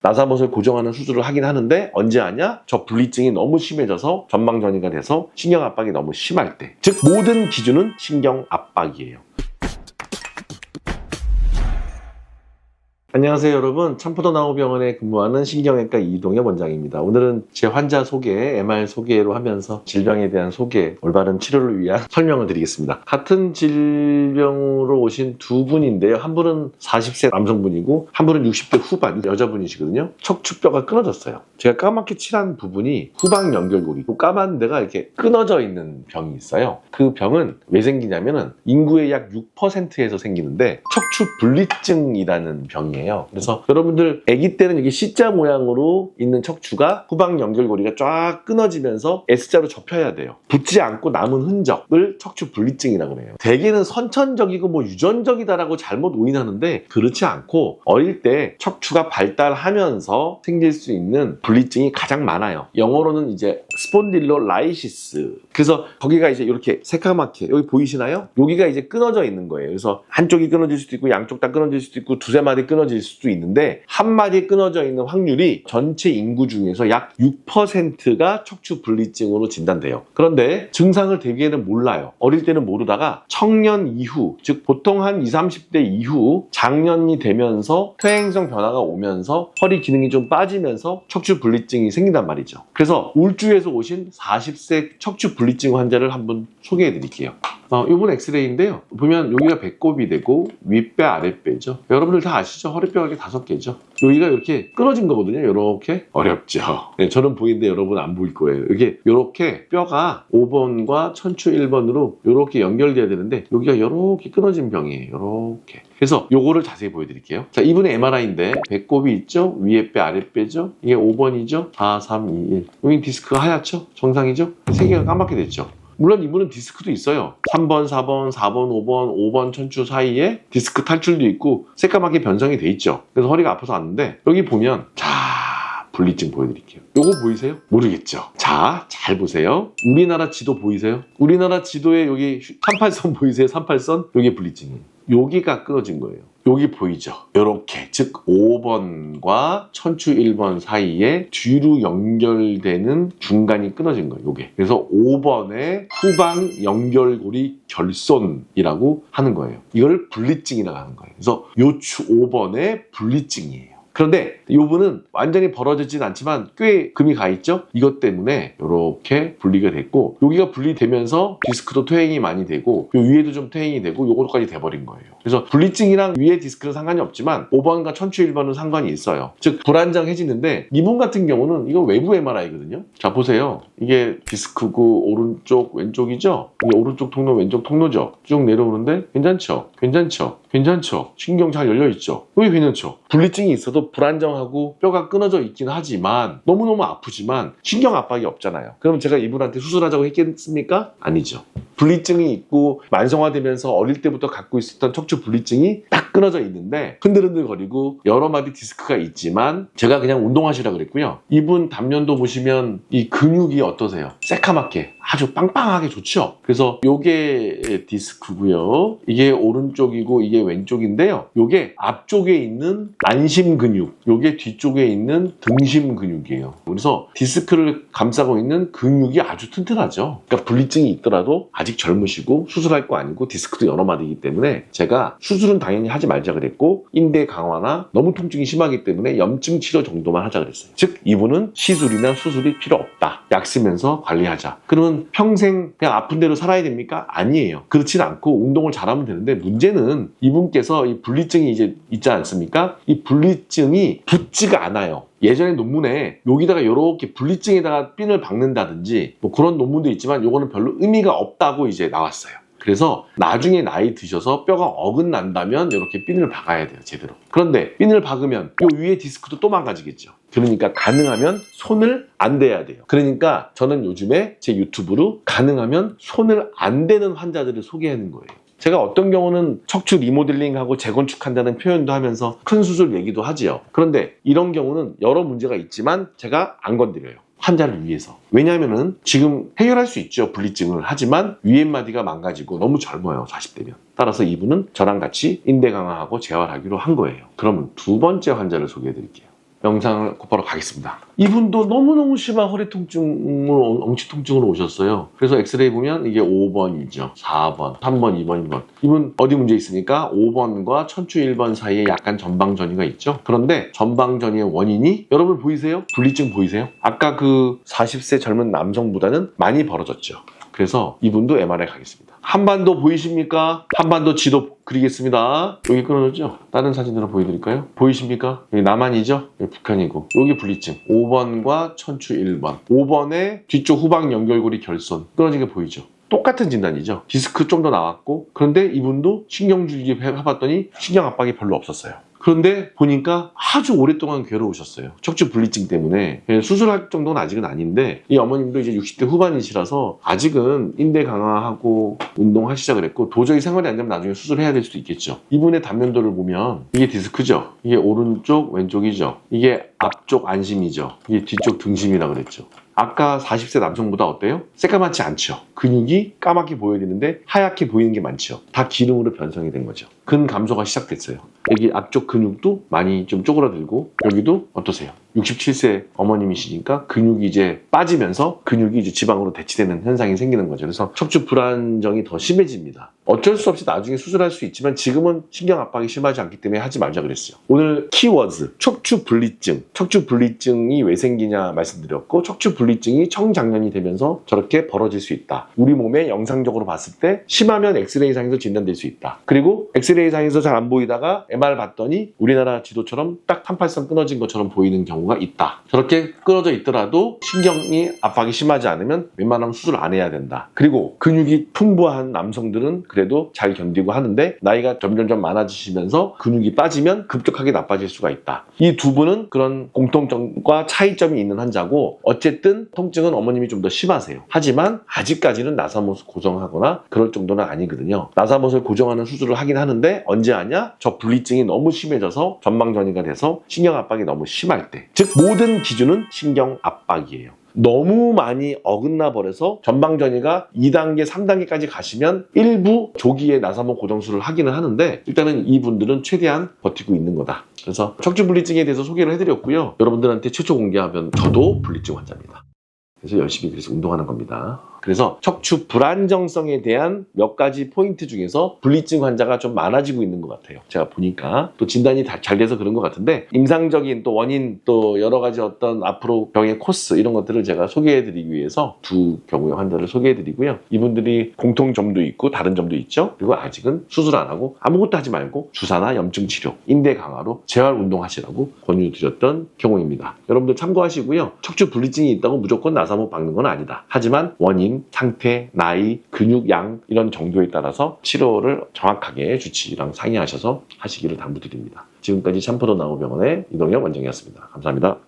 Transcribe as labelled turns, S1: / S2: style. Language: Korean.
S1: 나사못을 고정하는 수술을 하긴 하는데 언제 하냐? 저 분리증이 너무 심해져서 전방전이가 돼서 신경 압박이 너무 심할 때. 즉 모든 기준은 신경 압박이에요. 안녕하세요 여러분, 참포도나무병원에 근무하는 신경외과 이동엽 원장입니다. 오늘은 제 환자 소개, MR 소개로 하면서 질병에 대한 소개, 올바른 치료를 위한 설명을 드리겠습니다. 같은 질병으로 오신 두 분인데요. 한 분은 40세 남성분이고 한 분은 60대 후반 여자분이시거든요. 척추뼈가 끊어졌어요. 제가 까맣게 칠한 부분이 후방 연결고리, 까만 데가 이렇게 끊어져 있는 병이 있어요. 그 병은 왜 생기냐면은 인구의 약 6%에서 생기는데 척추 분리증이라는 병이에요. 그래서 여러분들 아기 때는 이게 C자 모양으로 있는 척추가 후방 연결고리가 쫙 끊어지면서 S자로 접혀야 돼요. 붙지 않고 남은 흔적을 척추 분리증이라고 해요. 대개는 선천적이고 유전적이다라고 잘못 오인하는데 그렇지 않고 어릴 때 척추가 발달하면서 생길 수 있는 분리증이 가장 많아요. 영어로는 이제 스폰딜로라이시스. 그래서 거기가 이제 이렇게 새까맣게 여기 보이시나요? 여기가 이제 끊어져 있는 거예요. 그래서 한쪽이 끊어질 수도 있고 양쪽 다 끊어질 수도 있고 두세 마디 끊어질 수도 있는데 한 마디 끊어져 있는 확률이 전체 인구 중에서 약 6%가 척추 분리증으로 진단돼요. 그런데 증상을 대개는 몰라요. 어릴 때는 모르다가 청년 이후, 즉 보통 한 20, 30대 이후 장년이 되면서 퇴행성 변화가 오면서 허리 기능이 좀 빠지면서 척추 분리증이 생긴단 말이죠. 그래서 울주에서 오신 40세 척추 분리증 환자를 한번 소개해 드릴게요. 이번 엑스레이인데요. 보면 여기가 배꼽이 되고 윗배 아랫배죠. 여러분들 다 아시죠? 허리뼈가 이렇게 5개죠. 여기가 이렇게 끊어진 거거든요. 이렇게 어렵죠. 네, 저는 보이는데 여러분 안 보일 거예요. 이렇게 뼈가 5번과 천추 1번으로 이렇게 연결돼야 되는데 여기가 이렇게 끊어진 병이에요. 이렇게. 그래서 요거를 자세히 보여드릴게요. 자, 이분의 MRI인데 배꼽이 있죠? 위에 배 아랫배죠? 이게 5번이죠? 4, 3, 2, 1. 여기 디스크가 하얗죠? 정상이죠? 3개가 까맣게 됐죠? 물론 이분은 디스크도 있어요. 3번, 4번, 4번, 5번, 5번 천추 사이에 디스크 탈출도 있고 새까맣게 변성이 돼 있죠. 그래서 허리가 아파서 왔는데 여기 보면 분리증 보여드릴게요. 요거 보이세요? 모르겠죠? 자, 잘 보세요. 우리나라 지도 보이세요? 우리나라 지도에 여기 38선 보이세요? 38선? 여기 분리증이에요. 여기가 끊어진 거예요. 여기 보이죠? 요렇게, 즉 5번과 천추 1번 사이에 뒤로 연결되는 중간이 끊어진 거예요. 요게. 그래서 5번의 후방 연결고리 결손이라고 하는 거예요. 이걸 분리증이라고 하는 거예요. 그래서 요 5번의 분리증이에요. 그런데 이 부분은 완전히 벌어지진 않지만 꽤 금이 가 있죠? 이것 때문에 이렇게 분리가 됐고 여기가 분리되면서 디스크도 퇴행이 많이 되고 요 위에도 좀 퇴행이 되고 요것까지 돼버린 거예요. 그래서 분리증이랑 위에 디스크는 상관이 없지만 5번과 천추 1번은 상관이 있어요. 즉 불안정해지는데 이분 같은 경우는 이건 외부 MRI거든요. 자 보세요. 이게 디스크고 오른쪽 왼쪽이죠? 이게 오른쪽 통로 왼쪽 통로죠? 쭉 내려오는데 괜찮죠? 괜찮죠? 괜찮죠? 신경 잘 열려있죠? 왜 괜찮죠? 분리증이 있어도 불안정하고 뼈가 끊어져 있긴 하지만 너무너무 아프지만 신경 압박이 없잖아요. 그럼 제가 이분한테 수술하자고 했겠습니까? 아니죠. 분리증이 있고 만성화되면서 어릴 때부터 갖고 있었던 척추 분리증이 딱 끊어져 있는데 흔들흔들거리고 여러 마디 디스크가 있지만 제가 그냥 운동하시라 그랬고요. 이분 담년도 보시면 이 근육이 어떠세요? 새카맣게 아주 빵빵하게 좋죠? 그래서 요게 디스크고요. 이게 오른쪽이고 이게 왼쪽인데요. 요게 앞쪽에 있는 안심 근육, 요게 뒤쪽에 있는 등심 근육이에요. 그래서 디스크를 감싸고 있는 근육이 아주 튼튼하죠. 그러니까 분리증이 있더라도 아직 젊으시고 수술할 거 아니고 디스크도 여러 마디이기 때문에 제가 수술은 당연히 하지 말자 그랬고 인대 강화나 너무 통증이 심하기 때문에 염증 치료 정도만 하자 그랬어요. 즉 이분은 시술이나 수술이 필요 없다. 약 쓰면서 관리하자. 그러면 평생 그냥 아픈 대로 살아야 됩니까? 아니에요. 그렇진 않고 운동을 잘하면 되는데 문제는 이분께서 이 분리증이 이제 있지 않습니까? 이 분리증이 붙지가 않아요. 예전에 논문에 여기다가 이렇게 분리증에다가 핀을 박는다든지 그런 논문도 있지만 이거는 별로 의미가 없다고 이제 나왔어요. 그래서 나중에 나이 드셔서 뼈가 어긋난다면 이렇게 핀을 박아야 돼요, 제대로. 그런데 핀을 박으면 이 위에 디스크도 또 망가지겠죠. 그러니까 가능하면 손을 안 대야 돼요. 그러니까 저는 요즘에 제 유튜브로 가능하면 손을 안 대는 환자들을 소개하는 거예요. 제가 어떤 경우는 척추 리모델링하고 재건축한다는 표현도 하면서 큰 수술 얘기도 하지요. 그런데 이런 경우는 여러 문제가 있지만 제가 안 건드려요. 환자를 위해서. 왜냐하면은 지금 해결할 수 있죠. 분리증을. 하지만 위엠마디가 망가지고 너무 젊어요. 40대면. 따라서 이분은 저랑 같이 인대 강화하고 재활하기로 한 거예요. 그러면 두 번째 환자를 소개해 드릴게요. 영상을 곧바로 가겠습니다. 이분도 너무너무 심한 허리 통증으로, 엉치 통증으로 오셨어요. 그래서 엑스레이 보면 이게 5번이죠. 4번, 3번, 2번, 2번. 이분 어디 문제 있으니까 5번과 척추 1번 사이에 약간 전방전이가 있죠. 그런데 전방전이의 원인이 여러분 보이세요? 분리증 보이세요? 아까 그 40세 젊은 남성보다는 많이 벌어졌죠. 그래서 이분도 MRI 가겠습니다. 한반도 보이십니까? 한반도 지도 그리겠습니다. 여기 끊어졌죠? 다른 사진으로 보여드릴까요? 보이십니까? 여기 남한이죠? 여기 북한이고 여기 분리증 5번과 천추 1번 5번에 뒤쪽 후방 연결고리 결손 끊어진 게 보이죠? 똑같은 진단이죠. 디스크 좀 더 나왔고 그런데 이분도 신경줄기 해봤더니 신경 압박이 별로 없었어요. 그런데 보니까 아주 오랫동안 괴로우셨어요. 척추 분리증 때문에. 수술할 정도는 아직은 아닌데 이 어머님도 이제 60대 후반이시라서 아직은 인대 강화하고 운동하시자 시작을 했고 도저히 생활이 안 되면 나중에 수술해야 될 수도 있겠죠. 이분의 단면도를 보면 이게 디스크죠. 이게 오른쪽 왼쪽이죠. 이게 앞쪽 안심이죠. 이게 뒤쪽 등심이라 그랬죠. 아까 40세 남성보다 어때요? 새까맣지 않죠. 근육이 까맣게 보여야 되는데 하얗게 보이는 게 많죠. 다 기름으로 변성이 된 거죠. 근 감소가 시작됐어요. 여기 앞쪽 근육도 많이 좀 쪼그라들고 여기도 어떠세요? 67세 어머님이시니까 근육이 이제 빠지면서 근육이 이제 지방으로 대치되는 현상이 생기는 거죠. 그래서 척추 불안정이 더 심해집니다. 어쩔 수 없이 나중에 수술할 수 있지만 지금은 신경 압박이 심하지 않기 때문에 하지 말자 그랬어요. 오늘 키워드 척추 분리증. 척추 분리증이 왜 생기냐 말씀드렸고 척추 분리증이 청장년이 되면서 저렇게 벌어질 수 있다. 우리 몸에 영상적으로 봤을 때 심하면 엑스레이상에서 진단될 수 있다. 그리고 엑스레이상에서 잘 안 보이다가 MR 봤더니 우리나라 지도처럼 딱 38선 끊어진 것처럼 보이는 경우가 있다. 저렇게 끊어져 있더라도 신경이 압박이 심하지 않으면 웬만하면 수술 안 해야 된다. 그리고 근육이 풍부한 남성들은 그래도 잘 견디고 하는데 나이가 점점 많아지시면서 근육이 빠지면 급격하게 나빠질 수가 있다. 이 두 분은 그런 공통점과 차이점이 있는 환자고 어쨌든 통증은 어머님이 좀 더 심하세요. 하지만 아직까지는 나사못을 고정하거나 그럴 정도는 아니거든요. 나사못을 고정하는 수술을 하긴 하는데 언제 하냐? 저 분리증이 너무 심해져서 전방전이가 돼서 신경 압박이 너무 심할 때. 즉 모든 기준은 신경 압박이에요. 너무 많이 어긋나 버려서 전방전이가 2단계, 3단계까지 가시면 일부 조기에 나사못 고정술을 하기는 하는데 일단은 이분들은 최대한 버티고 있는 거다. 그래서 척추 분리증에 대해서 소개를 해드렸고요. 여러분들한테 최초 공개하면 저도 분리증 환자입니다. 그래서 열심히 그래서 운동하는 겁니다. 그래서 척추 불안정성에 대한 몇 가지 포인트 중에서 분리증 환자가 좀 많아지고 있는 것 같아요. 제가 보니까 또 진단이 잘 돼서 그런 것 같은데 임상적인 또 원인 또 여러 가지 어떤 앞으로 병의 코스 이런 것들을 제가 소개해드리기 위해서 두 경우의 환자를 소개해드리고요. 이분들이 공통점도 있고 다른 점도 있죠. 그리고 아직은 수술 안 하고 아무것도 하지 말고 주사나 염증 치료, 인대 강화로 재활 운동하시라고 권유드렸던 경우입니다. 여러분들 참고하시고요. 척추 분리증이 있다고 무조건 나사못 박는 건 아니다. 하지만 원인 상태, 나이, 근육 양 이런 정도에 따라서 치료를 정확하게 주치의랑 상의하셔서 하시기를 당부드립니다. 지금까지 참포도 나우병원의 이동엽 원장이었습니다. 감사합니다.